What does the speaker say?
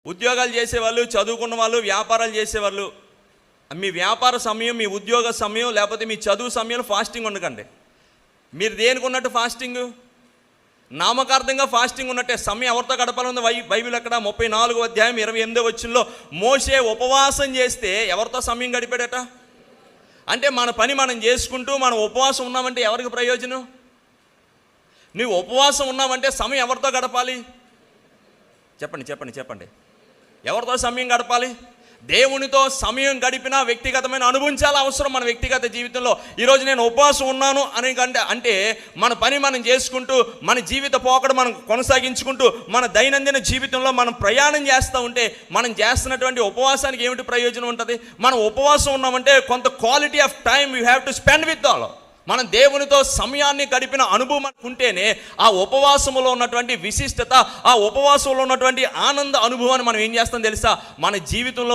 ఉద్యోగాలు చేసేవాళ్ళు, చదువుకున్న వాళ్ళు, వ్యాపారాలు చేసేవాళ్ళు, మీ వ్యాపార సమయం, మీ ఉద్యోగ సమయం, లేకపోతే మీ చదువు సమయంలో ఫాస్టింగ్ ఉండకండి. మీరు దేనికి ఉన్నట్టు ఫాస్టింగ్? నామకార్థంగా ఫాస్టింగ్ ఉన్నట్టే. సమయం ఎవరితో గడపాలని బైబిల్ అక్కడ 34వ అధ్యాయం 28వ వచనంలో మోషే ఉపవాసం చేస్తే ఎవరితో సమయం గడిపాడట? అంటే మన పని మనం చేసుకుంటూ మనం ఉపవాసం ఉన్నామంటే ఎవరికి ప్రయోజనం? నువ్వు ఉపవాసం ఉన్నామంటే సమయం ఎవరితో గడపాలి? చెప్పండి. ఎవరితో సమయం గడపాలి? దేవునితో సమయం గడిపిన వ్యక్తిగతమైన అనుభవం చాలా అవసరం మన వ్యక్తిగత జీవితంలో. ఈరోజు నేను ఉపవాసం ఉన్నాను అని అంటే మన పని మనం చేసుకుంటూ, మన జీవిత పోకడ మనం కొనసాగించుకుంటూ, మన దైనందిన జీవితంలో మనం ప్రయాణం చేస్తూ ఉంటే మనం చేస్తున్నటువంటి ఉపవాసానికి ఏమిటి ప్రయోజనం ఉంటుంది? మనం ఉపవాసం ఉన్నామంటే కొంత quality of time you have to spend with all. మనం దేవునితో సమయాన్ని గడిపిన అనుభవం ఉంటేనే ఆ ఉపవాసంలో ఉన్నటువంటి విశిష్టత, ఆ ఉపవాసంలో ఉన్నటువంటి ఆనంద అనుభవాన్ని మనం ఏం చేస్తాం తెలుసా? మన జీవితంలో